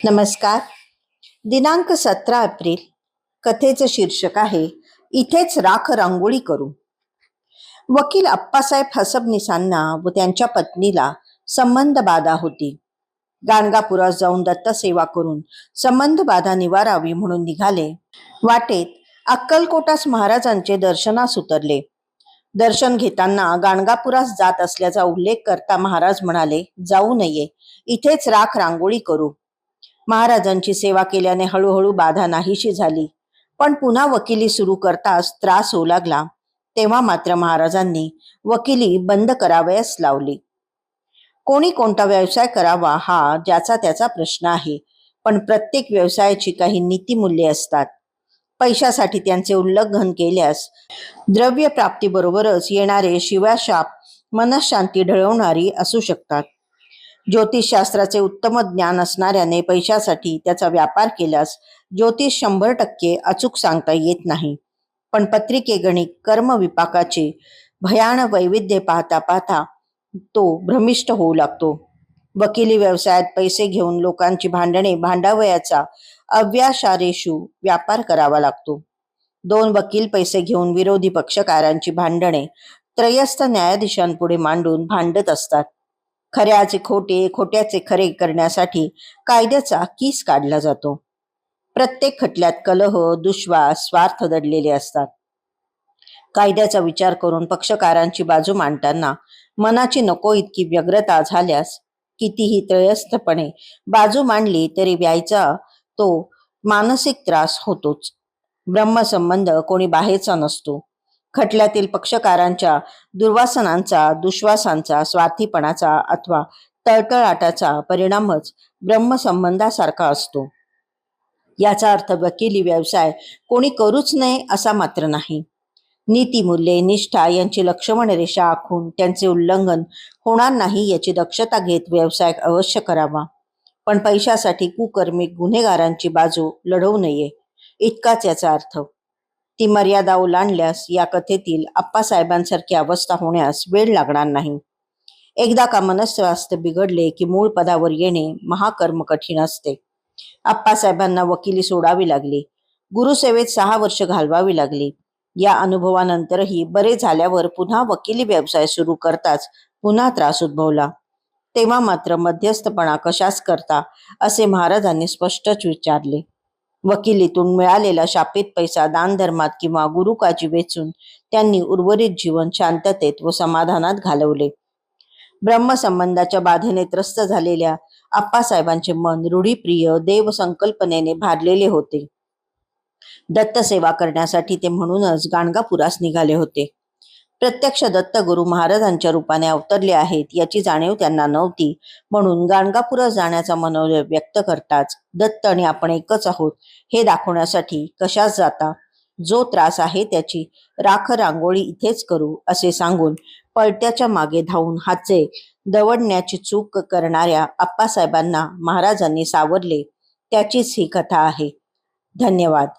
नमस्कार. दिनांक 17 एप्रिल. कथेचं शीर्षक आहे इथेच राख रांगोळी करू. वकील अप्पासाहेब फसबनीसांना व त्यांच्या पत्नीला संबंध बाधा होती. गाणगापुरात जाऊन दत्तसेवा करून संबंध बाधा निवारावी म्हणून निघाले. वाटेत अक्कलकोटास महाराजांचे दर्शनास उतरले. दर्शन घेताना गाणगापुरास जात असल्याचा उल्लेख करता महाराज म्हणाले, जाऊ नये, इथेच राख रांगोळी करू. महाराजांची सेवा केल्याने हळूहळू बाधा नाहीशी झाली, पण पुन्हा वकिली सुरू करताच त्रास होऊ लागला. तेव्हा मात्र महाराजांनी वकिली बंद करावयास लावली. कोणी कोणता व्यवसाय करावा हा ज्याचा त्याचा प्रश्न आहे, पण प्रत्येक व्यवसायाची काही नीतिमूल्ये असतात. पैशासाठी त्यांचे उल्लंघन केल्यास द्रव्य प्राप्तीबरोबरच येणारे शिवाशाप मनःशांती ढळवणारी असू शकतात. ज्योतिषशास्त्राचे उत्तम ज्ञान असणाऱ्याने पैशासाठी त्याचा व्यापार केल्यास ज्योतिष 100% अचूक सांगता येत नाही. पण पत्रिके गणित कर्मविपाकाचे भयान वैविध्य पाहता पाहता तो भ्रमिष्ट होऊ लागतो. वकिली व्यवसायात पैसे घेऊन लोकांची भांडणे भांडावयाचा अव्याशारेषु व्यापार करावा लागतो. 2 वकील पैसे घेऊन विरोधी पक्षकारांची भांडणे त्रयस्थ न्यायाधीशांपुढे मांडून भांडत असतात. खऱ्याचे खोटे, खोट्याचे खरे करण्यासाठी कायद्याचा कीस काढला जातो. प्रत्येक खटल्यात कलह, दुश्वास, स्वार्थ दडलेले असतात. कायद्याचा विचार करून पक्षकारांची बाजू मांडताना मनाची नको इतकी व्यग्रता झाल्यास कितीही त्रयस्थपणे बाजू मांडली तरी व्यायचा तो मानसिक त्रास होतोच. ब्रह्मसंबंध कोणी बाहेरचा नसतो. खटल्यातील पक्षकारांच्या दुर्वासनांचा, दुश्वासांचा, स्वार्थीपणाचा अथवा तळतळाटाचा परिणामच ब्रह्मसंबंधासारखा असतो. याचा अर्थ वकिली व्यवसाय कोणी करूच नये असा मात्र नाही. नीतिमूल्ये, निष्ठा यांची लक्ष्मण रेषा आखून त्यांचे उल्लंघन होणार नाही याची दक्षता घेत व्यवसाय अवश्य करावा. पण पैशासाठी कुकर्मी गुन्हेगारांची बाजू लढवू नये, इतकाच याचा अर्थ. ती मर्यादा ओलांडल्यास या कथेतील आप्पासाहेबांसारखी अवस्था होण्यास वेळ लागणार नाही. एकदा का मनस्वास्थ्य बिघडले की मूळ पदावर येणे महाकर्म कठीण असते. आप्पासाहेबांना वकिली सोडावी लागली. गुरुसेवेत 6 वर्ष घालवावी लागली. या अनुभवानंतरही बरे झाल्यावर पुन्हा वकिली व्यवसाय सुरू करताच पुन्हा त्रास उद्भवला. तेव्हा मात्र मध्यस्थपणा कशास करता असे महाराजांनी स्पष्टच विचारले. वकिलीतून मिळालेला शापित पैसा दानधर्मात किंवा गुरुकाजी वेचून त्यांनी उर्वरित जीवन शांततेत व समाधानात घालवले. ब्रह्मसंबंधाच्या बाधेने त्रस्त झालेल्या आप्पासाहेबांचे मन रूढीप्रिय देवसंकल्पनेने भारलेले होते. दत्तसेवा करण्यासाठी ते म्हणूनच गाणगापुरास निघाले होते. प्रत्यक्ष दत्तगुरु महाराजांच्या रूपाने अवतरले आहेत याची जाणीव त्यांना नव्हती, म्हणून गाणगापुरास जाण्याचा मनोदय व्यक्त करताच दत्त आणि आपण एकच आहोत हे दाखवण्यासाठी कशास जाता, जो त्रास आहे त्याची राख रांगोळी इथेच करू असे सांगून पळत्याच्या मागे धावून हातचे दवडण्याची चूक करणाऱ्या आप्पासाहेबांना महाराजांनी सावरले, त्याचीच ही कथा आहे. धन्यवाद.